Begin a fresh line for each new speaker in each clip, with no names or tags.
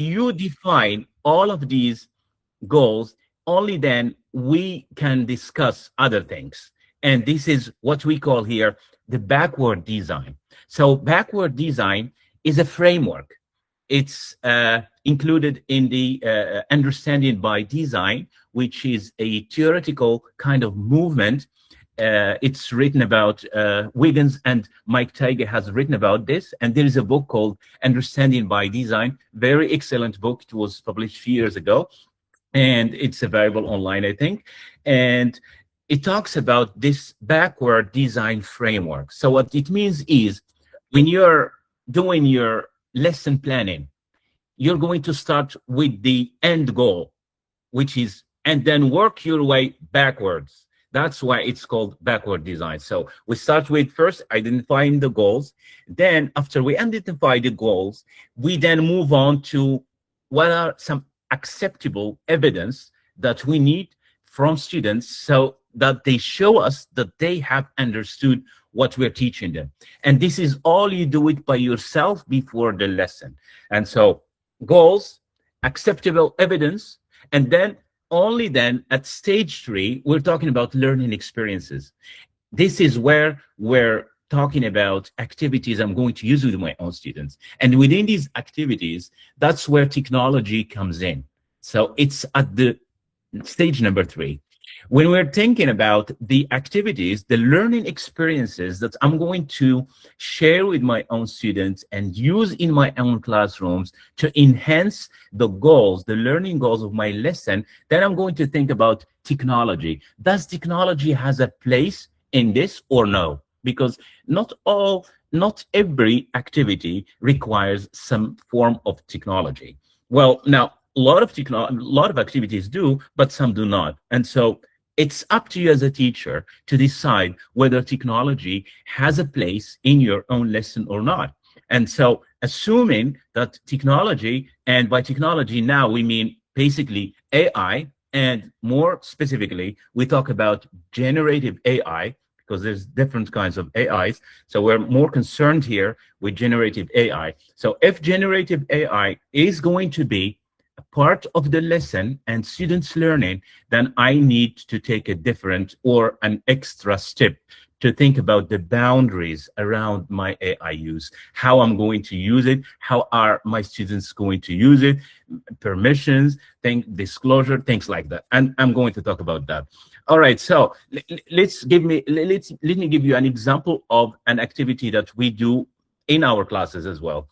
you define all of these goals, only then we can discuss other things. And this is what we call here the backward design. So backward design is a framework. It's included in the understanding by design, which is a theoretical kind of movement. It's written about Wiggins, and Mike Tiger has written about this. And there is a book called Understanding by Design, very excellent book. It was published a few years ago, and it's available online, I think. And it talks about this backward design framework. So what it means is, when you're doing your lesson planning, you're going to start with the end goal, which is, and then work your way backwards. That's why it's called backward design. So we start with first identifying the goals. Then after we identify the goals, we then move on to what are some acceptable evidence that we need from students so that they show us that they have understood what we're teaching them. And this is all you do it by yourself before the lesson. And so goals, acceptable evidence, and then only then at stage 3, we're talking about learning experiences. This is where we're talking about activities I'm going to use with my own students. And within these activities, that's where technology comes in. So it's at the stage number 3. When we're thinking about the activities, the learning experiences that I'm going to share with my own students and use in my own classrooms to enhance the goals, the learning goals of my lesson, then I'm going to think about technology. Does technology has a place in this or no? Because not every activity requires some form of technology. Well, now, a lot of activities do, but some do not. And so it's up to you as a teacher to decide whether technology has a place in your own lesson or not. And so assuming that technology, and by technology now we mean basically AI, and more specifically, we talk about generative AI, because there's different kinds of AIs. So we're more concerned here with generative AI. So if generative AI is going to be part of the lesson and students learning, then I need to take a different or an extra step to think about the boundaries around my AI use, how I'm going to use it, how are my students going to use it, permissions, disclosure, things like that. And I'm going to talk about that. All right, so let me give you an example of an activity that we do in our classes as well.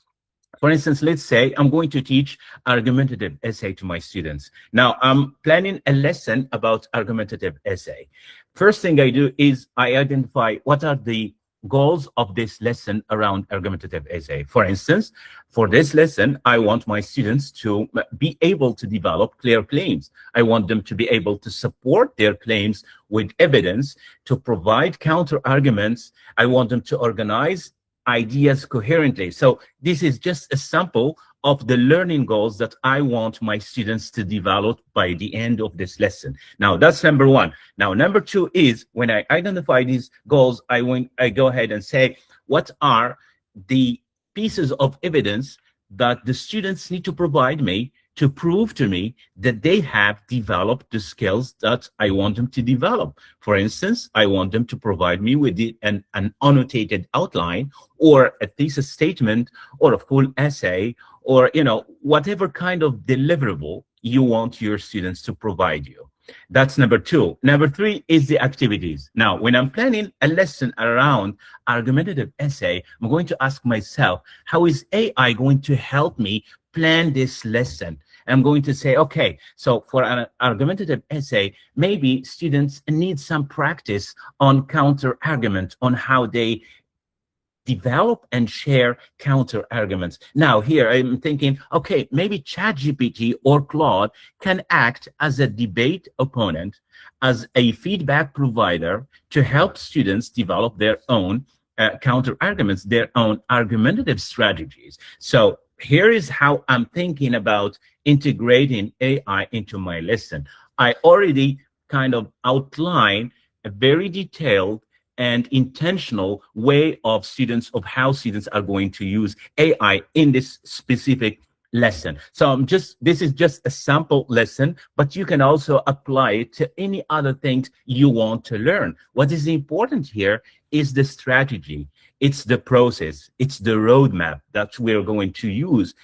For instance, let's say I'm going to teach argumentative essay to my students. Now, I'm planning a lesson about argumentative essay. First thing I do is I identify what are the goals of this lesson around argumentative essay. For instance, for this lesson, I want my students to be able to develop clear claims. I want them to be able to support their claims with evidence, to provide counter arguments. I want them to organize ideas coherently. So this is just a sample of the learning goals that I want my students to develop by the end of this lesson. Now, that's number 1. Now, number 2 is, when I identify these goals, I go ahead and say, what are the pieces of evidence that the students need to provide me to prove to me that they have developed the skills that I want them to develop. For instance, I want them to provide me with an annotated outline, or a thesis statement, or a full essay, or whatever kind of deliverable you want your students to provide you. That's number 2. Number 3 is the activities. Now, when I'm planning a lesson around argumentative essay, I'm going to ask myself, how is AI going to help me plan this lesson? I'm going to say, okay, so for an argumentative essay, maybe students need some practice on counter argument, on how they develop and share counter arguments. Now here I'm thinking, okay, maybe ChatGPT or Claude can act as a debate opponent, as a feedback provider, to help students develop their own counter arguments, their own argumentative strategies. So here is how I'm thinking about integrating AI into my lesson. I already kind of outline a very detailed and intentional way of how students are going to use AI in this specific lesson. So this is just a sample lesson, but you can also apply it to any other things you want to learn. What is important here is the strategy. It's the process. It's the roadmap that we're going to use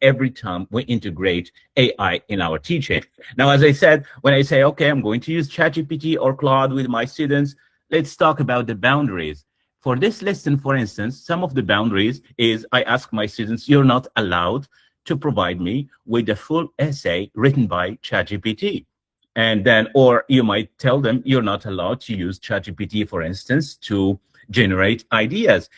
every time we integrate AI in our teaching. Now, as I said, when I say, okay, I'm going to use ChatGPT or Claude with my students, let's talk about the boundaries. For this lesson, for instance, some of the boundaries is I ask my students, you're not allowed to provide me with a full essay written by ChatGPT. And then, or you might tell them you're not allowed to use ChatGPT, for instance, to generate ideas.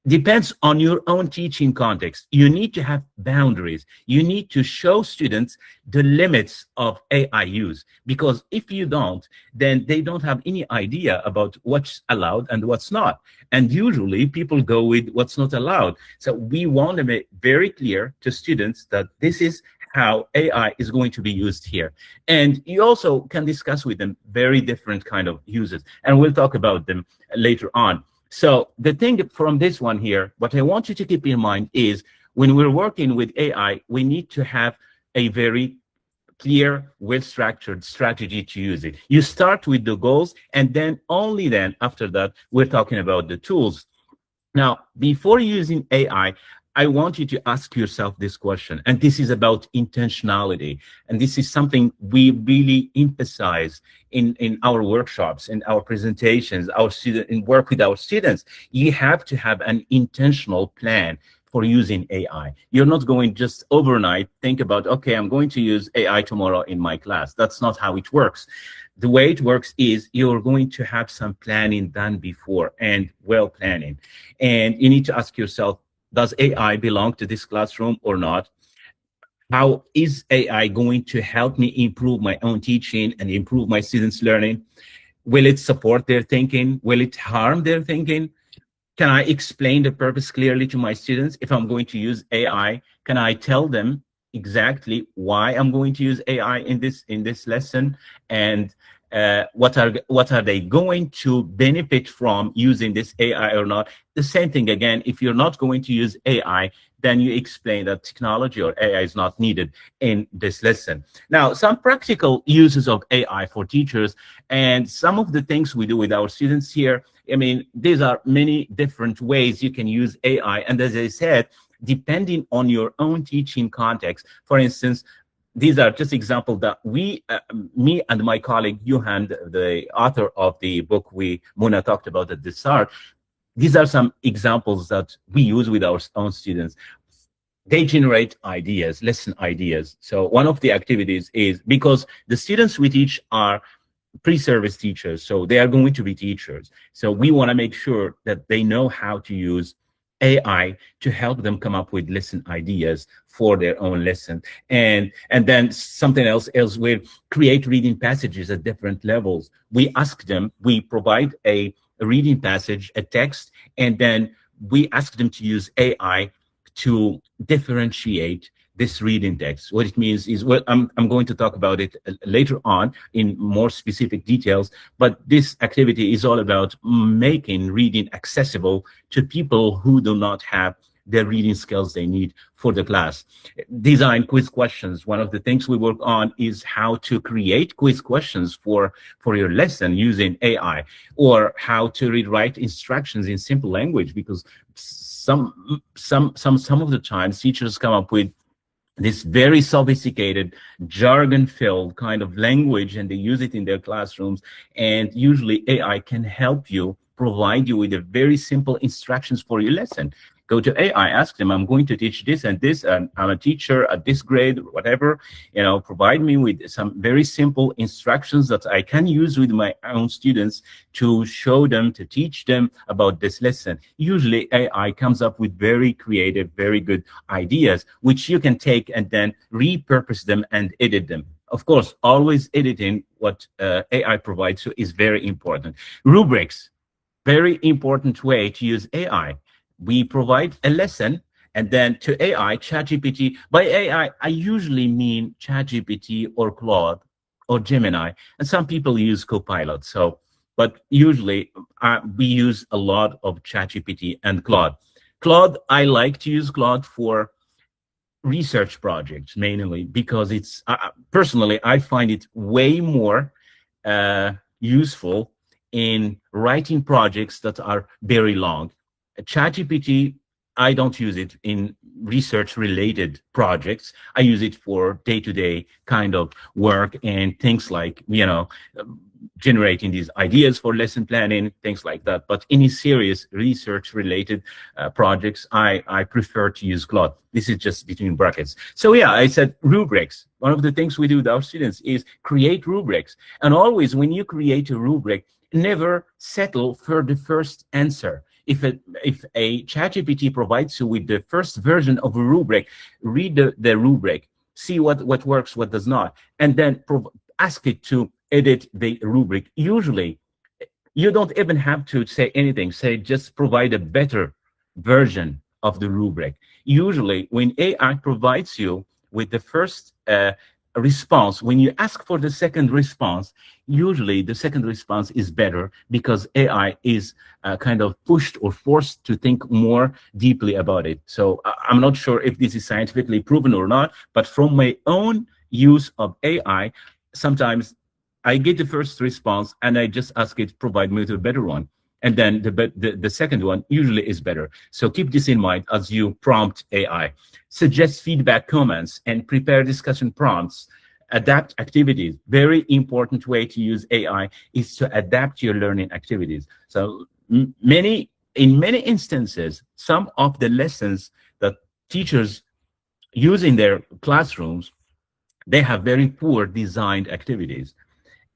Depends on your own teaching context. You need to have boundaries. You need to show students the limits of AI use, because if you don't, then they don't have any idea about what's allowed and what's not. And usually people go with what's not allowed. So we want to make very clear to students that this is how AI is going to be used here. And you also can discuss with them very different kind of uses, and we'll talk about them later on. So the thing from this one here, what I want you to keep in mind is when we're working with AI, we need to have a very clear, well-structured strategy to use it. You start with the goals, and then only then after that, we're talking about the tools. Now, before using AI, I want you to ask yourself this question, and this is about intentionality. And this is something we really emphasize in our workshops, in our presentations, in work with our students. You have to have an intentional plan for using AI. You're not going just overnight think about, okay, I'm going to use AI tomorrow in my class. That's not how it works. The way it works is you're going to have some planning done before, and well planning. And you need to ask yourself, does AI belong to this classroom or not? How is AI going to help me improve my own teaching and improve my students' learning? Will it support their thinking? Will it harm their thinking? Can I explain the purpose clearly to my students? If I'm going to use AI, can I tell them exactly why I'm going to use AI in this lesson, and what are they going to benefit from using this AI or not? The same thing again, if you're not going to use AI, then you explain that technology or AI is not needed in this lesson. Now, some practical uses of AI for teachers, and some of the things we do with our students here, I mean, these are many different ways you can use AI. And as I said, depending on your own teaching context, for instance, these are just examples that me and my colleague, Johan, the author of the book Mona talked about at the start, these are some examples that we use with our own students. They generate ideas, lesson ideas. So one of the activities is, because the students we teach are pre-service teachers, so they are going to be teachers. So we want to make sure that they know how to use AI to help them come up with lesson ideas for their own lesson. And then something else is we create reading passages at different levels. We ask them, we provide a reading passage, a text, and then we ask them to use AI to differentiate this reading text. What it means is, well, I'm going to talk about it later on in more specific details, but this activity is all about making reading accessible to people who do not have the reading skills they need for the class. Design quiz questions. One of the things we work on is how to create quiz questions for your lesson using AI, or how to rewrite instructions in simple language, because some of the times teachers come up with this very sophisticated, jargon-filled kind of language, and they use it in their classrooms. And usually AI can help you, provide you with a very simple instructions for your lesson. Go to AI, ask them, I'm going to teach this and this, and I'm a teacher at this grade, or whatever, provide me with some very simple instructions that I can use with my own students to show them, to teach them about this lesson. Usually AI comes up with very creative, very good ideas, which you can take and then repurpose them and edit them. Of course, always editing what AI provides you is very important. Rubrics, very important way to use AI. We provide a lesson, and then to AI, ChatGPT. By AI, I usually mean ChatGPT or Claude or Gemini, and some people use Copilot. So, but usually we use a lot of ChatGPT and Claude. I like to use Claude for research projects mainly, because it's personally I find it way more useful in writing projects that are very long. ChatGPT, I don't use it in research related projects. I use it for day-to-day kind of work and things like, generating these ideas for lesson planning, things like that. But any serious research related projects, I prefer to use Claude. This is just between brackets. So yeah, I said rubrics. One of the things we do with our students is create rubrics. And always when you create a rubric, never settle for the first answer. If a ChatGPT provides you with the first version of a rubric, read the rubric, see what works, what does not, and then ask it to edit the rubric. Usually, you don't even have to say anything. Say, just provide a better version of the rubric. Usually, when AI provides you with the first response, when you ask for the second response, usually the second response is better because AI is kind of pushed or forced to think more deeply about it. So I'm not sure if this is scientifically proven or not, but from my own use of AI, sometimes I get the first response and I just ask it to provide me with a better one. And then the second one usually is better. So keep this in mind as you prompt AI. Suggest feedback comments and prepare discussion prompts. Adapt activities. Very important way to use AI is to adapt your learning activities. So in many instances, some of the lessons that teachers use in their classrooms, they have very poor designed activities.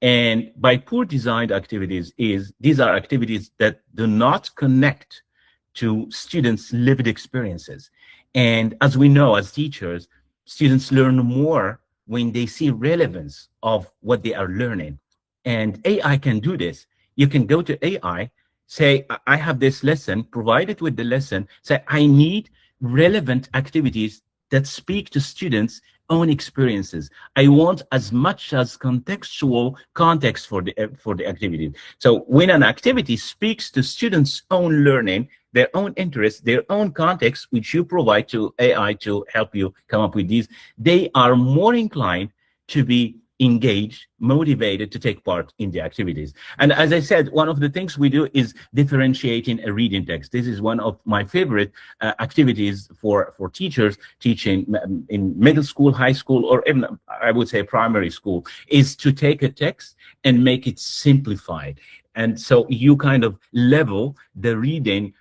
And by poor designed activities these are activities that do not connect to students' lived experiences. And as we know, as teachers, students learn more when they see relevance of what they are learning. And AI can do this. You can go to AI, say, I have this lesson, provide it with the lesson, say, I need relevant activities that speak to students' own experiences. I want as much as contextual context for the activity. So when an activity speaks to students' own learning, their own interests, their own context, which you provide to AI to help you come up with these, they are more inclined to be engaged, motivated to take part in the activities. And as I said, one of the things we do is differentiating a reading text. This is one of my favorite activities for teachers teaching in middle school, high school, or even I would say primary school, is to take a text and make it simplified. And so you kind of level the reading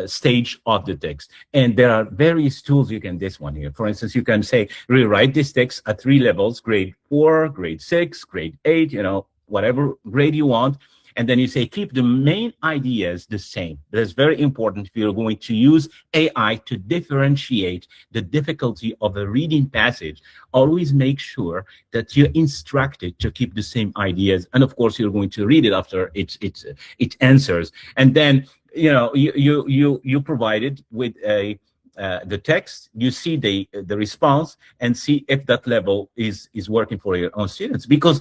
stage of the text. And there are various tools you can, this one here. For instance, you can say, rewrite this text at 3 levels, grade 4, grade 6, grade 8, whatever grade you want. And then you say, keep the main ideas the same. That's very important if you're going to use AI to differentiate the difficulty of a reading passage. Always make sure that you instruct it to keep the same ideas. And of course, you're going to read it after it answers. And then you provide it with the text, you see the response and see if that level is working for your own students, because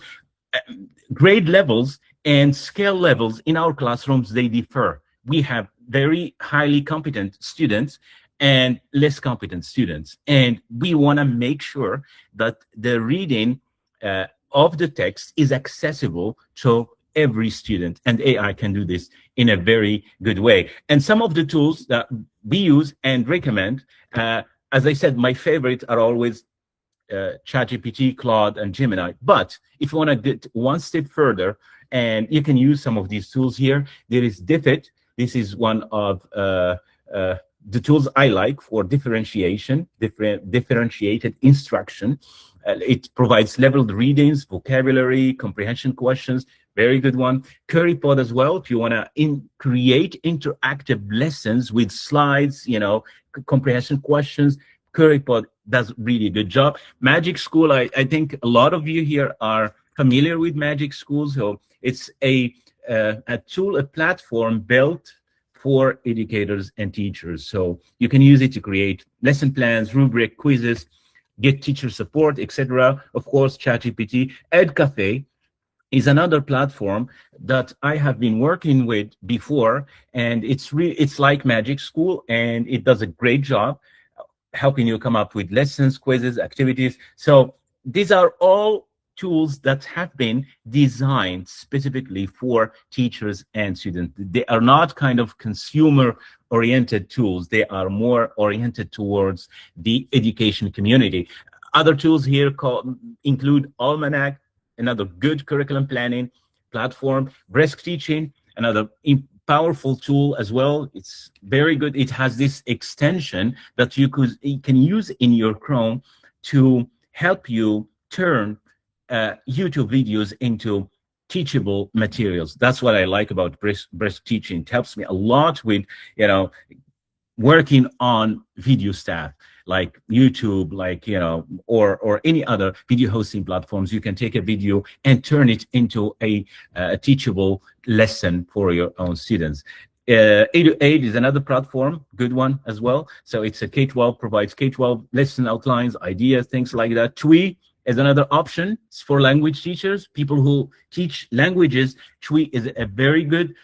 grade levels and scale levels in our classrooms, they differ. We have very highly competent students and less competent students, and we want to make sure that the reading of the text is accessible to every student, and AI can do this in a very good way. And some of the tools that we use and recommend, as I said, my favorites are always ChatGPT, Claude, and Gemini. But if you want to get one step further, and you can use some of these tools here, there is Diffit. This is one of the tools I like for differentiated instruction. It provides leveled readings, vocabulary, comprehension questions. Very good one. CurryPod as well, if you want to create interactive lessons with slides, comprehension questions. CurryPod does really good job. Magic School, I think a lot of you here are familiar with Magic School. So it's a tool, a platform built for educators and teachers. So you can use it to create lesson plans, rubric, quizzes, get teacher support, etc. Of course, ChatGPT. EdCafe is another platform that I have been working with before, and it's like Magic School, and it does a great job. helping you come up with lessons, quizzes, activities. So these are all tools that have been designed specifically for teachers and students. They are not kind of consumer oriented tools. They are more oriented towards the education community. Other tools here include Almanac, another good curriculum planning platform, Brisk Teaching, another powerful tool as well. It's very good. It has this extension that you can use in your Chrome to help you turn YouTube videos into teachable materials. That's what I like about Brisk Teaching. It helps me a lot with, working on video stuff like YouTube, like, or any other video hosting platforms. You can take a video and turn it into a teachable lesson for your own students. 808 is another platform, good one as well. So it's a K-12, provides K-12 lesson outlines, ideas, things like that. TWE is another option for language teachers, people who teach languages. TWE is a very good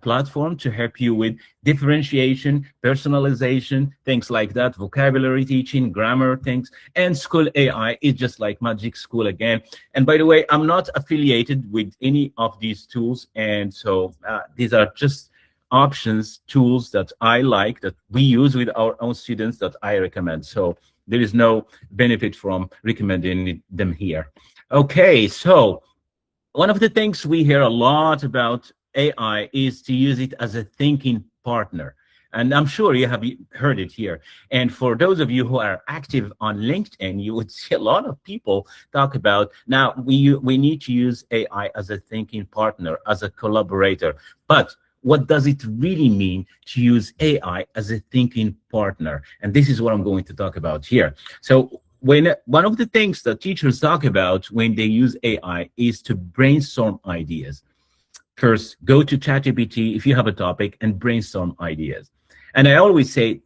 platform to help you with differentiation, personalization, things like that, vocabulary teaching, grammar things. And School AI is just like Magic School again. And by the way, I'm not affiliated with any of these tools. And so these are just options, tools that I like, that we use with our own students, that I recommend. So there is no benefit from recommending them here. Okay, so one of the things we hear a lot about AI is to use it as a thinking partner. And I'm sure you have heard it here. And for those of you who are active on LinkedIn, you would see a lot of people talk about, now we need to use AI as a thinking partner, as a collaborator. But what does it really mean to use AI as a thinking partner? And this is what I'm going to talk about here. So one of the things that teachers talk about when they use AI is to brainstorm ideas. First, go to ChatGPT if you have a topic and brainstorm ideas. And I always say,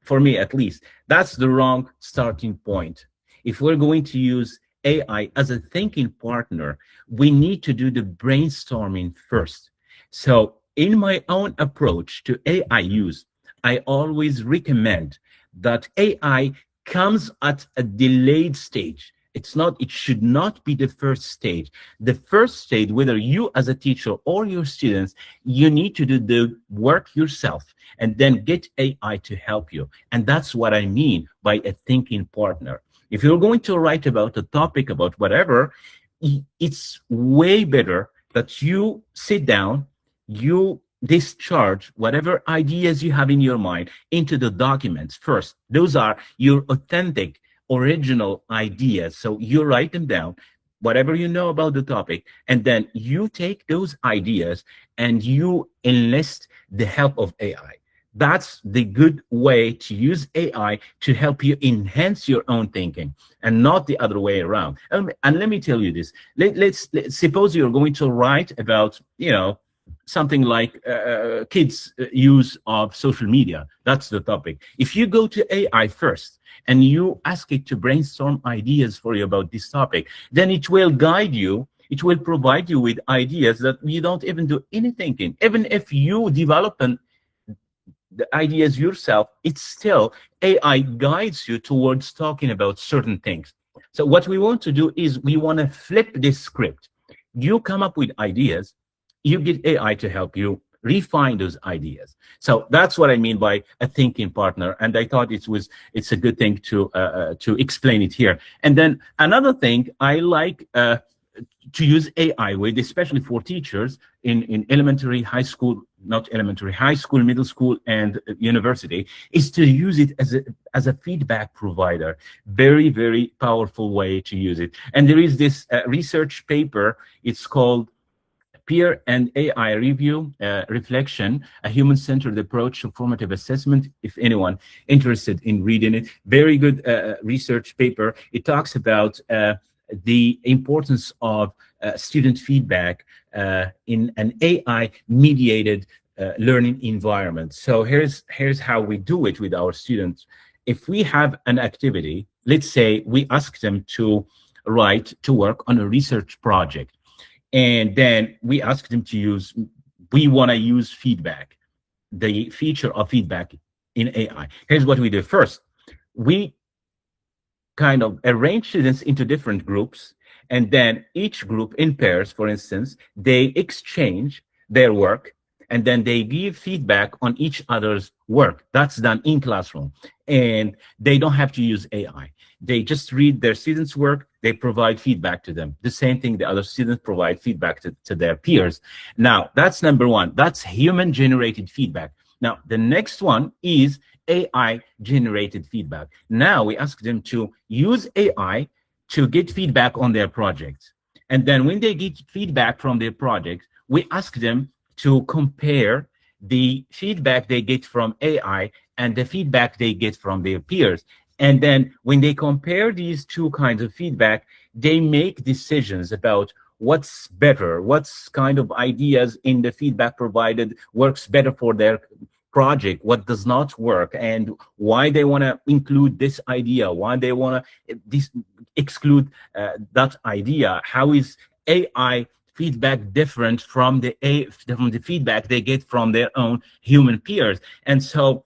for me at least, that's the wrong starting point. If we're going to use AI as a thinking partner, we need to do the brainstorming first. So in my own approach to AI use, I always recommend that AI comes at a delayed stage. It should not be the first stage. The first stage, whether you as a teacher or your students, you need to do the work yourself and then get AI to help you. And that's what I mean by a thinking partner. If you're going to write about a topic, about whatever, it's way better that you sit down, you discharge whatever ideas you have in your mind into the documents first. Those are your authentic, original ideas. So you write them down, whatever you know about the topic, and then you take those ideas and you enlist the help of AI. That's the good way to use AI to help you enhance your own thinking, and not the other way around. And let me tell you this. Let's suppose you're going to write about, something like kids' use of social media. That's the topic. If you go to AI first and you ask it to brainstorm ideas for you about this topic, then it will guide you. It will provide you with ideas that you don't even do any thinking. Even if you develop the ideas yourself, it's still AI guides you towards talking about certain things. So what we want to do is we want to flip this script. You come up with ideas, you get AI to help you refine those ideas. So that's what I mean by a thinking partner. And I thought it's a good thing to explain it here. And then another thing I like to use AI with, especially for teachers in elementary, high school, not elementary, high school, middle school, and university, is to use it as a feedback provider. Very, very powerful way to use it. And there is this research paper. It's called Peer and AI Review, Reflection, a Human-Centered Approach to Formative Assessment, if anyone interested in reading it. Very good research paper. It talks about the importance of student feedback in an AI-mediated learning environment. So here's how we do it with our students. If we have an activity, let's say we ask them to work on a research project, and then we ask them to we want to use feedback, the feature of feedback in AI. Here's what we do. First, we kind of arrange students into different groups, and then each group in pairs, for instance, they exchange their work, and then they give feedback on each other's work. That's done in classroom, and they don't have to use AI. They just read their students' work, they provide feedback to them. The same thing, the other students provide feedback to their peers. Now, that's number one. That's human-generated feedback. Now, the next one is AI generated feedback. Now we ask them to use AI to get feedback on their projects. And then when they get feedback from their project, we ask them to compare the feedback they get from AI and the feedback they get from their peers. And then when they compare these two kinds of feedback, they make decisions about what's better, what's kind of ideas in the feedback provided works better for their project, what does not work, and why they want to include this idea, why they want to exclude that idea. How is AI feedback different from the feedback they get from their own human peers? And so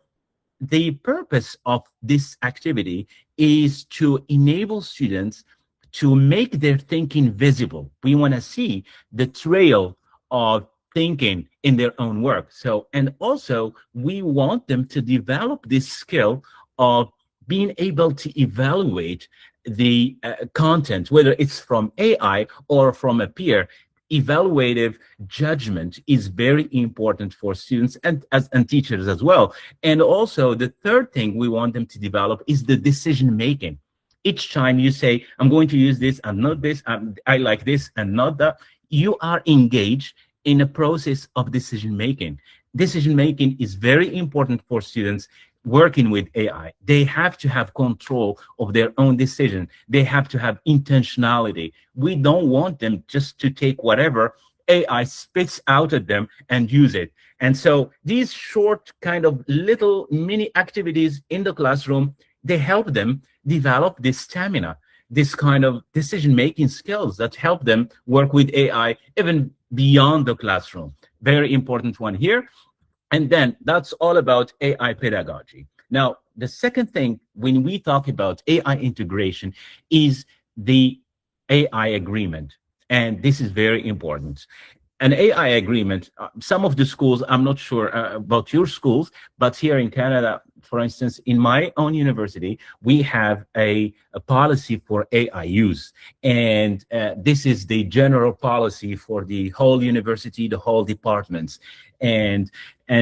the purpose of this activity is to enable students to make their thinking visible. We want to see the trail of thinking in their own work. So, and also we want them to develop this skill of being able to evaluate the content, whether it's from AI or from a peer. Evaluative judgment is very important for students and teachers as well. And also the third thing we want them to develop is the decision making. Each time you say, I'm going to use this and not this, I like this and not that, you are engaged in a process of decision making. Decision making is very important for students working with AI. They have to have control of their own decision. They have to have intentionality. We don't want them just to take whatever AI spits out at them and use it. And so these short kind of little mini activities in the classroom, they help them develop this stamina, this kind of decision-making skills that help them work with AI even beyond the classroom. Very important one here. And then that's all about AI pedagogy. Now, the second thing when we talk about AI integration is the AI agreement. And this is very important. An AI agreement, some of the schools, I'm not sure about your schools, but here in Canada, for instance, in my own university, we have a policy for AI use. And this is the general policy for the whole university, the whole departments. And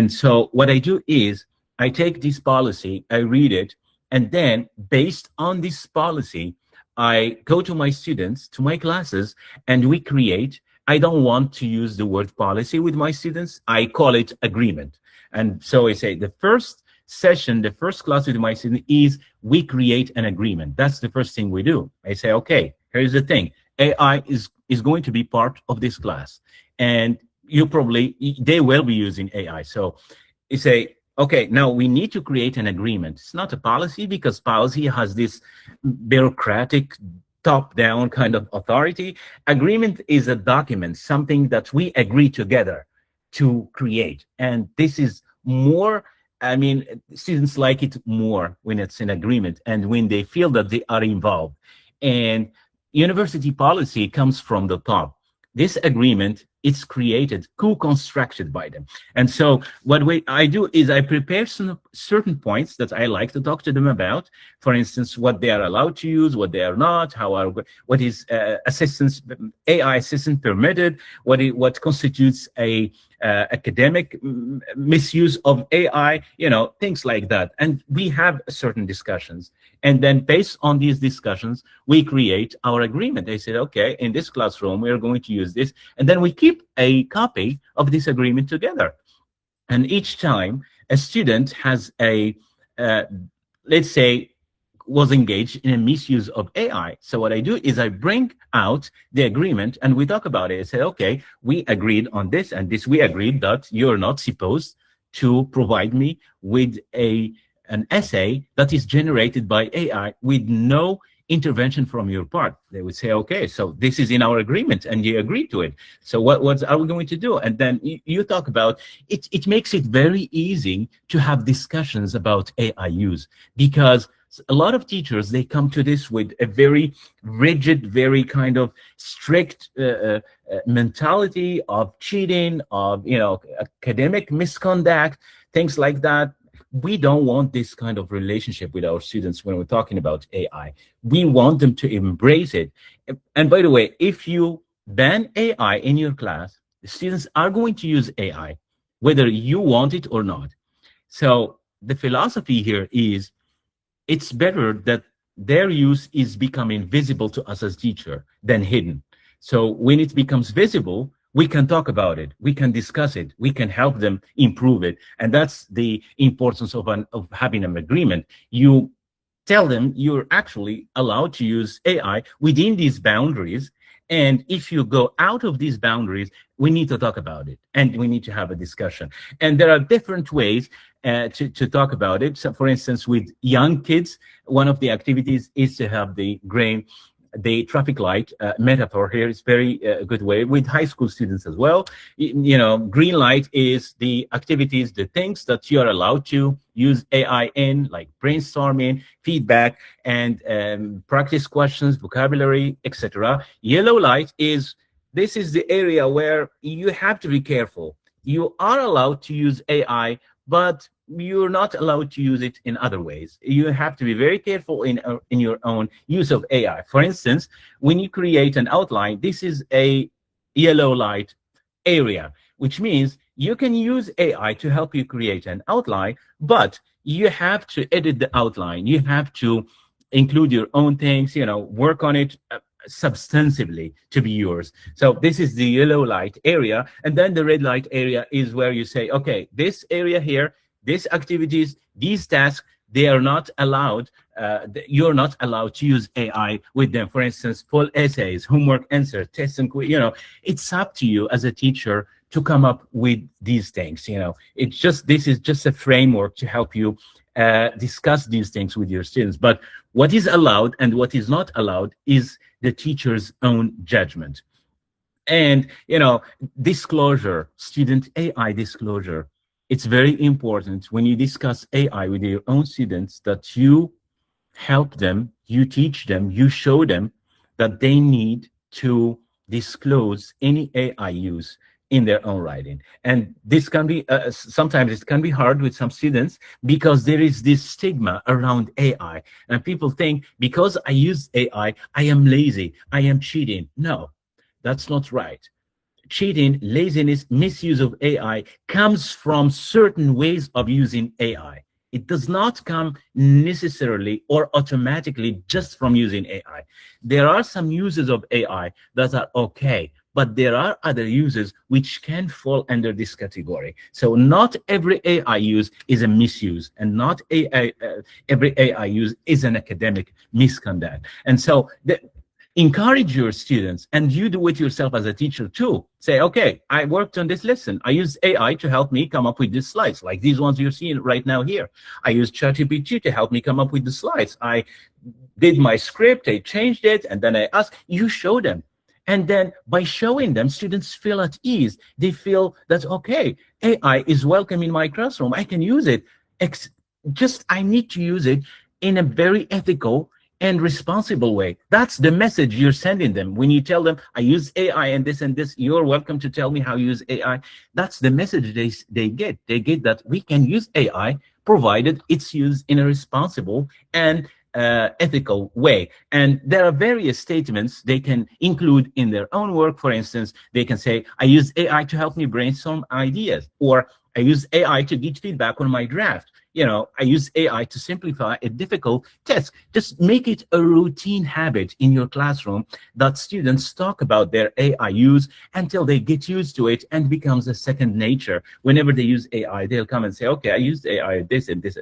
so what I do is I take this policy, I read it, and then based on this policy, I go to my students, to my classes, and we create. I don't want to use the word policy with my students. I call it agreement. And so I say the first session, the first class with my student is we create an agreement. That's the first thing we do. I say, okay, here's the thing. AI is going to be part of this class. And they will be using AI. So you say, okay, now we need to create an agreement. It's not a policy because policy has this bureaucratic top-down kind of authority. Agreement is a document, something that we agree together to create. And this is more, I mean, students like it more when it's an agreement and when they feel that they are involved. And university policy comes from the top. This agreement, it's created, co-constructed by them. And so what I do is I prepare some certain points that I like to talk to them about. For instance, what they are allowed to use, what they are not, what is AI assistance permitted, what constitutes a academic misuse of AI, things like that. And we have certain discussions. And then based on these discussions, we create our agreement. They said, okay, in this classroom, we are going to use this. And then we keep a copy of this agreement together. And each time a student has let's say, was engaged in a misuse of AI. So what I do is I bring out the agreement and we talk about it. I say, okay, we agreed on this and this. We agreed that you're not supposed to provide me with an essay that is generated by AI with no intervention from your part. They would say, okay, so this is in our agreement and you agree to it. So what are we going to do? And then you talk about it. It makes it very easy to have discussions about AI use because A lot of teachers, they come to this with a very rigid, very kind of strict mentality of cheating, of, academic misconduct, things like that. We don't want this kind of relationship with our students when we're talking about AI. We want them to embrace it. And by the way, if you ban AI in your class, the students are going to use AI, whether you want it or not. So the philosophy here is, it's better that their use is becoming visible to us as teacher than hidden. So when it becomes visible, we can talk about it, we can discuss it, we can help them improve it. And that's the importance of having an agreement. You tell them you're actually allowed to use AI within these boundaries. And if you go out of these boundaries, we need to talk about it and we need to have a discussion. And there are different ways to talk about it. So for instance, with young kids, one of the activities is to have the traffic light metaphor here is very good way. With high school students as well, green light is the activities, the things that you are allowed to use AI in, like brainstorming, feedback, and practice questions, vocabulary, etc. Yellow light is, this is the area where you have to be careful. You are allowed to use AI, but you're not allowed to use it in other ways. You have to be very careful in your own use of AI. For instance, when you create an outline, this is a yellow light area, which means you can use AI to help you create an outline, but you have to edit the outline. You have to include your own things, work on it substantively to be yours. So this is the yellow light area. And then the red light area is where you say, okay, this area here, these activities, these tasks, they are not allowed, you're not allowed to use AI with them. For instance, full essays, homework answers, tests, and it's up to you as a teacher to come up with these things. This is just a framework to help you discuss these things with your students. But what is allowed and what is not allowed is the teacher's own judgment. And, disclosure, student AI disclosure. It's very important when you discuss AI with your own students that you help them, you teach them, you show them that they need to disclose any AI use in their own writing. And this can be, sometimes it can be hard with some students because there is this stigma around AI. And people think because I use AI, I am lazy, I am cheating. No, that's not right. Cheating, laziness, misuse of AI comes from certain ways of using AI. It does not come necessarily or automatically just from using AI. There are some uses of AI that are okay, but there are other uses which can fall under this category. So not every AI use is a misuse, and not every AI use is an academic misconduct. And so encourage your students, and you do it yourself as a teacher too. Say, okay, I worked on this lesson. I used AI to help me come up with these slides, like these ones you're seeing right now here. I used ChatGPT to help me come up with the slides. I did my script, I changed it, and then I asked, you show them. And then by showing them, students feel at ease. They feel that, okay, AI is welcome in my classroom. I can use it. I need to use it in a very ethical and responsible way. That's the message you're sending them. When you tell them, I use AI and this, you're welcome to tell me how you use AI. That's the message they get. They get that we can use AI, provided it's used in a responsible and ethical way. And there are various statements they can include in their own work. For instance, they can say, I use AI to help me brainstorm ideas, or I use AI to get feedback on my draft. I use AI to simplify a difficult test. Just make it a routine habit in your classroom that students talk about their AI use until they get used to it and becomes a second nature. Whenever they use AI, they'll come and say, okay, I used AI this and this.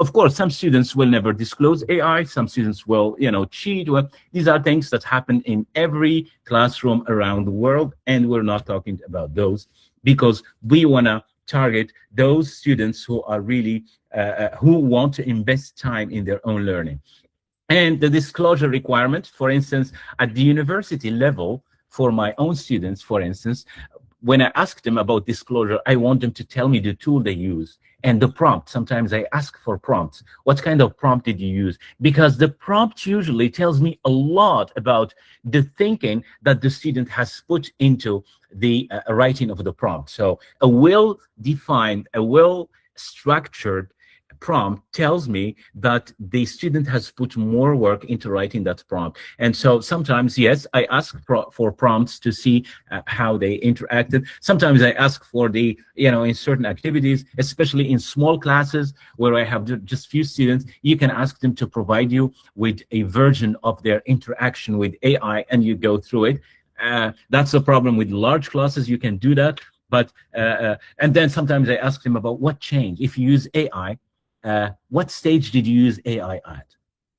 Of course, some students will never disclose AI. Some students will, cheat. Well, these are things that happen in every classroom around the world, and we're not talking about those because we want to target those students who are really who want to invest time in their own learning. And the disclosure requirement, for instance, at the university level, for my own students, for instance, when I ask them about disclosure, I want them to tell me the tool they use And the prompt, sometimes I ask for prompts. What kind of prompt did you use? Because the prompt usually tells me a lot about the thinking that the student has put into the writing of the prompt. So a well-defined, a well-structured prompt tells me that the student has put more work into writing that prompt. And so sometimes, yes, I ask for prompts to see how they interacted. Sometimes I ask for the, in certain activities, especially in small classes where I have just few students, you can ask them to provide you with a version of their interaction with AI, and you go through it. That's the problem with large classes. You can do that. But and then sometimes I ask them about what changed. If you use AI, what stage did you use AI at?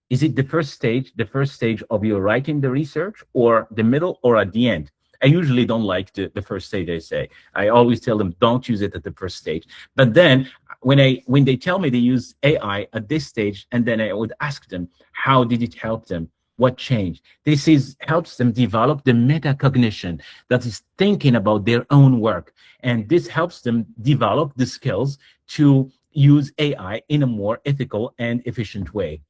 Is it the first stage of your writing the research, or the middle, or at the end? I usually don't like the first stage, I say. I always tell them, don't use it at the first stage. But then when they tell me they use AI at this stage, and then I would ask them, how did it help them? What changed? This helps them develop the metacognition, that is thinking about their own work. And this helps them develop the skills to use AI in a more ethical and efficient way.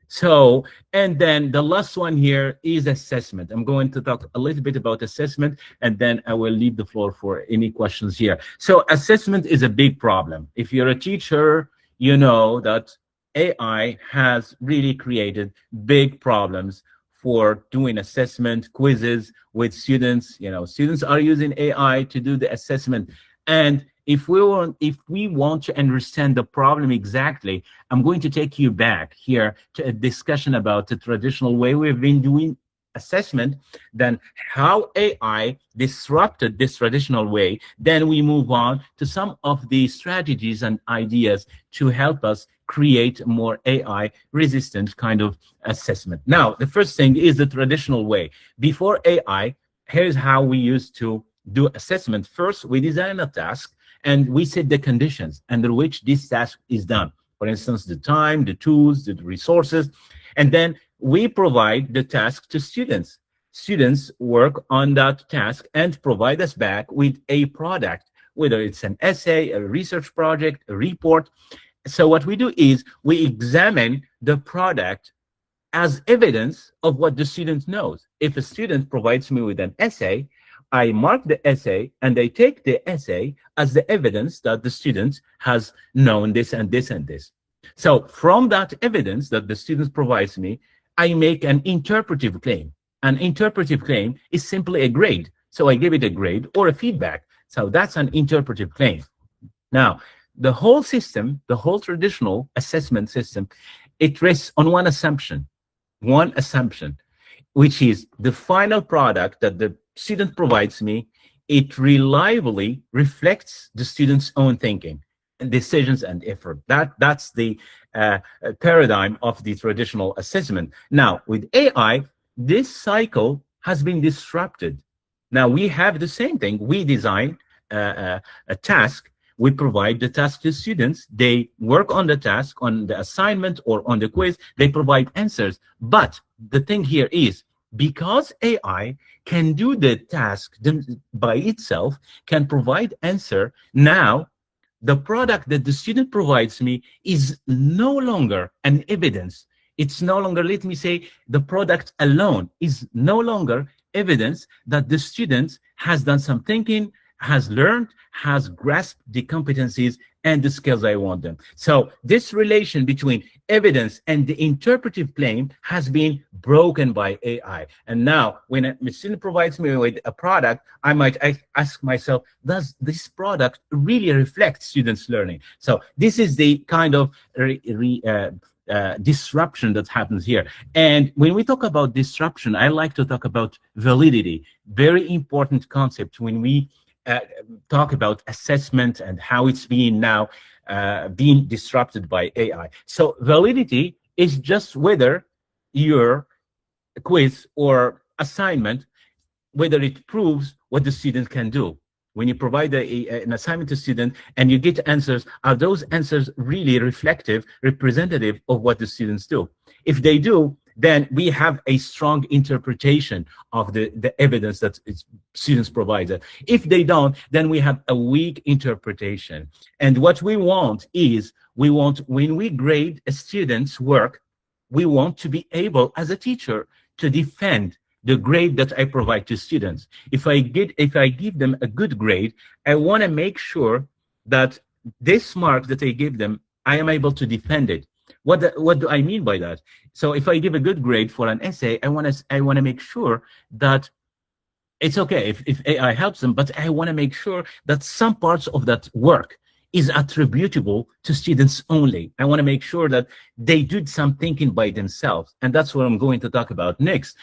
So, and then the last one here is assessment. I'm going to talk a little bit about assessment, and then I will leave the floor for any questions here. So assessment is a big problem. If you're a teacher, you know that AI has really created big problems for doing assessment quizzes with students. Students are using AI to do the assessment. And if we want to understand the problem exactly, I'm going to take you back here to a discussion about the traditional way we've been doing assessment, then how AI disrupted this traditional way. Then we move on to some of the strategies and ideas to help us create more AI resistant kind of assessment. Now, the first thing is the traditional way. Before AI, here's how we used to do assessment. First, we design a task and we set the conditions under which this task is done. For instance, the time, the tools, the resources, and then we provide the task to students. Students work on that task and provide us back with a product, whether it's an essay, a research project, a report. So what we do is we examine the product as evidence of what the student knows. If a student provides me with an essay, I mark the essay and I take the essay as the evidence that the student has known this and this and this. So from that evidence that the student provides me, I make an interpretive claim. An interpretive claim is simply a grade. So I give it a grade or a feedback. So that's an interpretive claim. Now, the whole system, the whole traditional assessment system, it rests on one assumption, which is the final product that the student provides me, it reliably reflects the student's own thinking and decisions and effort. That's the paradigm of the traditional assessment. Now, with AI, this cycle has been disrupted. Now, we have the same thing. We design a task. We provide the task to students. They work on the task, on the assignment, or on the quiz. They provide answers. But the thing here is, because AI can do the task by itself, can provide answer, now the product that the student provides me is no longer an evidence. It's no longer, let me say, the product alone is no longer evidence that the student has done some thinking, has learned, has grasped the competencies and the skills I want them. So this relation between evidence and the interpretive claim has been broken by AI. And now when a student provides me with a product, I might ask myself, does this product really reflect students' learning? So this is the kind of disruption that happens here. And when we talk about disruption, I like to talk about validity. Very important concept when we talk about assessment and how it's being now being disrupted by AI. So validity is just whether your quiz or assignment, whether it proves what the student can do. When you provide an assignment to student and you get answers, are those answers really reflective, representative of what the students do? If they do, then we have a strong interpretation of the evidence that students provide. If they don't, then we have a weak interpretation. And what we want is, when we grade a student's work, we want to be able, as a teacher, to defend the grade that I provide to students. If I give them a good grade, I want to make sure that this mark that I give them, I am able to defend it. What do I mean by that? So if I give a good grade for an essay, I want to make sure that it's okay if AI helps them, but I want to make sure that some parts of that work is attributable to students only. I want to make sure that they did some thinking by themselves. And that's what I'm going to talk about next.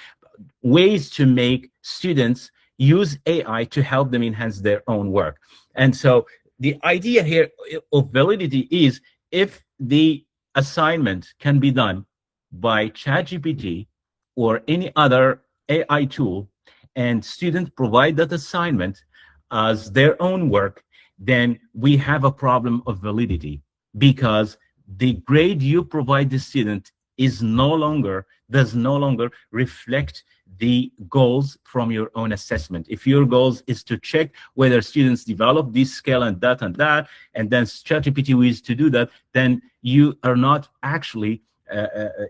Ways to make students use AI to help them enhance their own work. And so the idea here of validity is, if the assignment can be done by ChatGPT or any other AI tool, and students provide that assignment as their own work, then we have a problem of validity, because the grade you provide the student does no longer reflect the goals from your own assessment. If your goals is to check whether students develop this skill and that, and then ChatGPT ways to do that, then you are not actually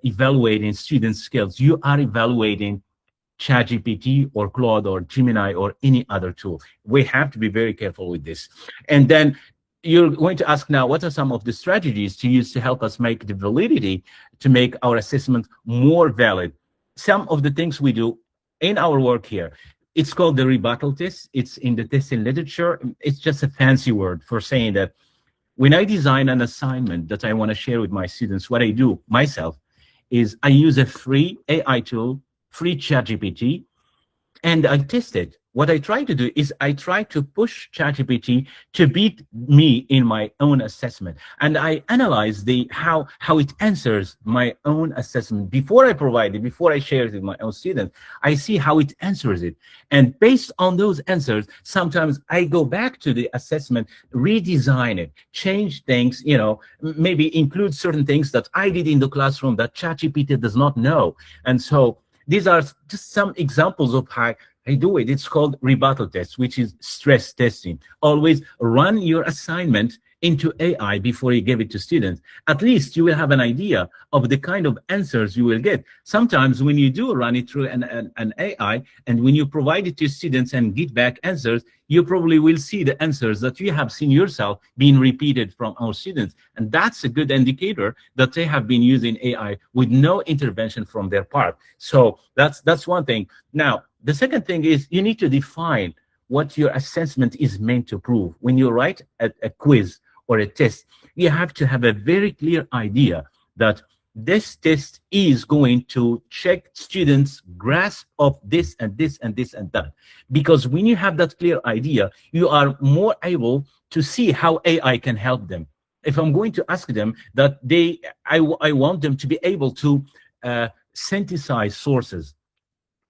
evaluating student skills. You are evaluating ChatGPT or Claude or Gemini or any other tool. We have to be very careful with this. And then you're going to ask now, what are some of the strategies to use to help us make the validity, to make our assessment more valid? Some of the things we do in our work here, it's called the rebuttal test. It's in the testing literature. It's just a fancy word for saying that when I design an assignment that I want to share with my students, what I do myself is I use a free AI tool, free ChatGPT, and I test it. What I try to do is I try to push ChatGPT to beat me in my own assessment. And I analyze how it answers my own assessment. Before I provide it, before I share it with my own students, I see how it answers it. And based on those answers, sometimes I go back to the assessment, redesign it, change things, maybe include certain things that I did in the classroom that ChatGPT does not know. And so these are just some examples of how I do it. It's called rebuttal test, which is stress testing. Always run your assignment into AI before you give it to students. At least you will have an idea of the kind of answers you will get. Sometimes when you do run it through an AI, and when you provide it to students and get back answers, you probably will see the answers that you have seen yourself being repeated from our students. And that's a good indicator that they have been using AI with no intervention from their part. So that's one thing. Now, the second thing is, you need to define what your assessment is meant to prove. When you write a quiz or a test, you have to have a very clear idea that this test is going to check students' grasp of this and this and this and that. Because when you have that clear idea, you are more able to see how AI can help them. If I'm going to ask them that I want them to be able to synthesize sources.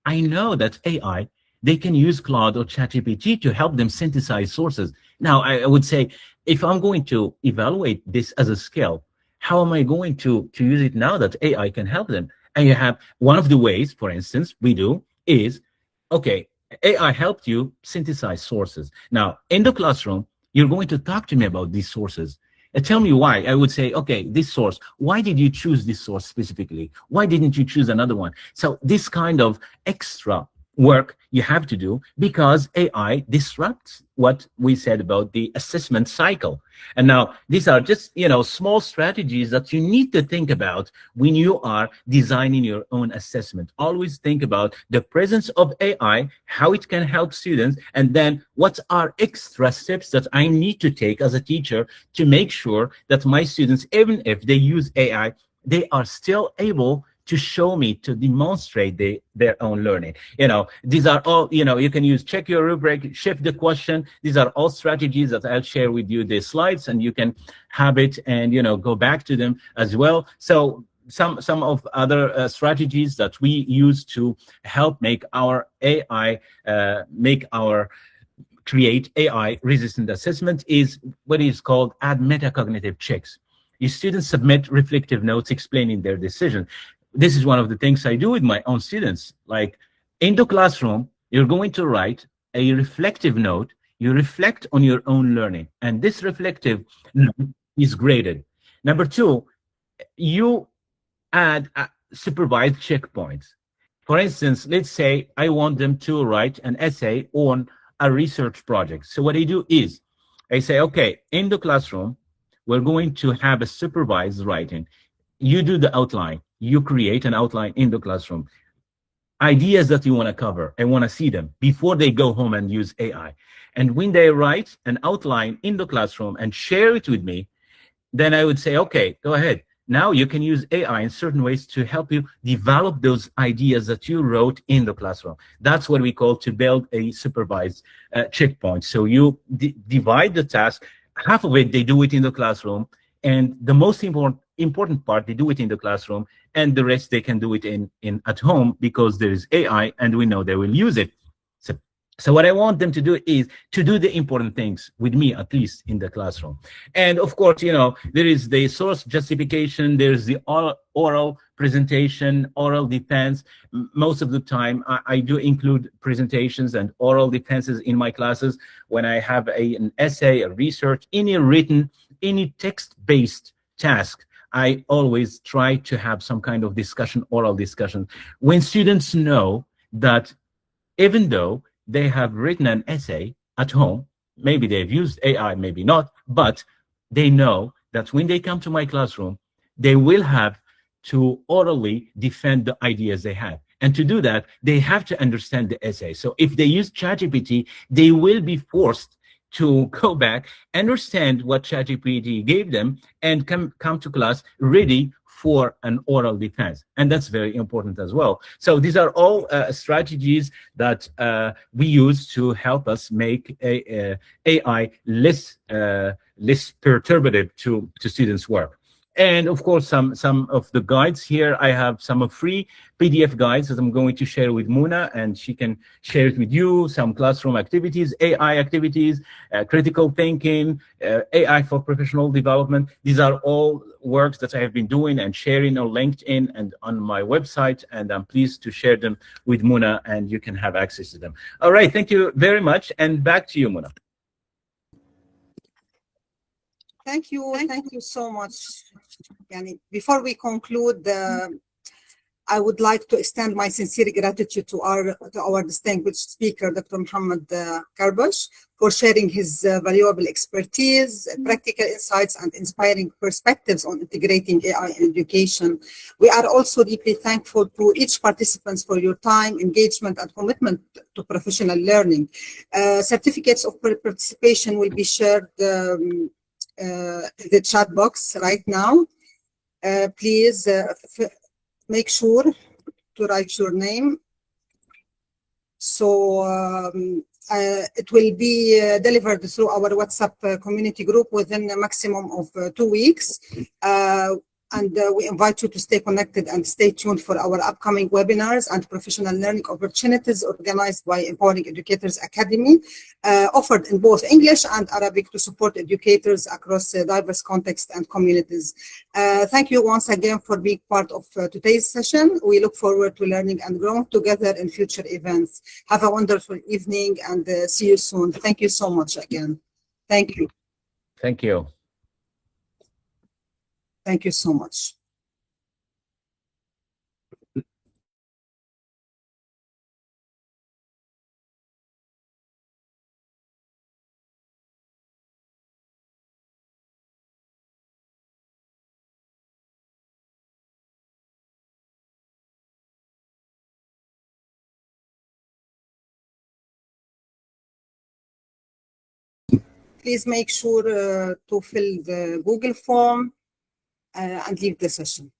I know that AI, they can use Claude or ChatGPT to help them synthesize sources. Now, I would say, if I'm going to evaluate this as a skill, how am I going to use it now that AI can help them? And you have one of the ways, for instance, we do is, okay, AI helped you synthesize sources. Now, in the classroom, you're going to talk to me about these sources. Tell me why. I would say, okay, this source, why did you choose this source specifically? Why didn't you choose another one? So this kind of extra work you have to do, because AI disrupts what we said about the assessment cycle. And now these are just, small strategies that you need to think about when you are designing your own assessment. Always think about the presence of AI, how it can help students, and then what are extra steps that I need to take as a teacher to make sure that my students, even if they use AI, they are still able to show me, to demonstrate their own learning. These are all, you can use check your rubric, shift the question. These are all strategies that I'll share with you the slides, and you can have it and, go back to them as well. So some of other strategies that we use to help make our AI, create AI resistant assessment is what is called add metacognitive checks. Your students submit reflective notes explaining their decision. this is one of the things I do with my own students. Like in the classroom, you're going to write a reflective note. You reflect on your own learning, and this reflective note is graded. Number two, you add supervised checkpoints. For instance, let's say I want them to write an essay on a research project. So what I do is I say, okay, in the classroom, we're going to have a supervised writing. You do the outline. You create an outline in the classroom. Ideas that you want to cover, I want to see them before they go home and use AI. And when they write an outline in the classroom and share it with me, then I would say, okay, go ahead. Now you can use AI in certain ways to help you develop those ideas that you wrote in the classroom. That's what we call to build a supervised checkpoint. So you divide the task. Half of it, they do it in the classroom. And the most important part, they do it in the classroom. And the rest, they can do it in at home because there is AI and we know they will use it. So what I want them to do is to do the important things with me, at least in the classroom. And of course, you know, there is the source justification, there's the oral presentation, oral defense. Most of the time, I do include presentations and oral defenses in my classes. When I have an essay, a research, any written, any text-based task, I always try to have some kind of discussion, oral discussion. When students know that even though they have written an essay at home, maybe they've used AI, maybe not, but they know that when they come to my classroom, they will have to orally defend the ideas they have. And to do that, they have to understand the essay. So if they use ChatGPT, they will be forced to go back, understand what ChatGPT gave them, and come to class ready for an oral defense. And that's very important as well. So these are all strategies that we use to help us make AI less perturbative to students' work. And of course, some of the guides here, I have some free PDF guides that I'm going to share with Muna, and she can share it with you, some classroom activities, AI activities, critical thinking, AI for professional development. These are all works that I have been doing and sharing on LinkedIn and on my website, and I'm pleased to share them with Muna, and you can have access to them. All right, thank you very much, and back to you, Muna.
Thank you so much. Yani, before we conclude, I would like to extend my sincere gratitude to our distinguished speaker, Dr. Mohamed Kharbach, for sharing his valuable expertise, practical insights, and inspiring perspectives on integrating AI in education. We are also deeply thankful to each participant for your time, engagement, and commitment to professional learning. Certificates of participation will be shared the chat box right now. Please make sure to write your name. So it will be delivered through our WhatsApp community group within a maximum of 2 weeks. And we invite you to stay connected and stay tuned for our upcoming webinars and professional learning opportunities organized by Empowering Educators Academy, offered in both English and Arabic to support educators across diverse contexts and communities. Thank you once again for being part of today's session. We look forward to learning and growing together in future events. Have a wonderful evening and see you soon. Thank you so much again. Thank you.
Thank you.
Thank you so much. Please make sure to fill the Google form and leave the session.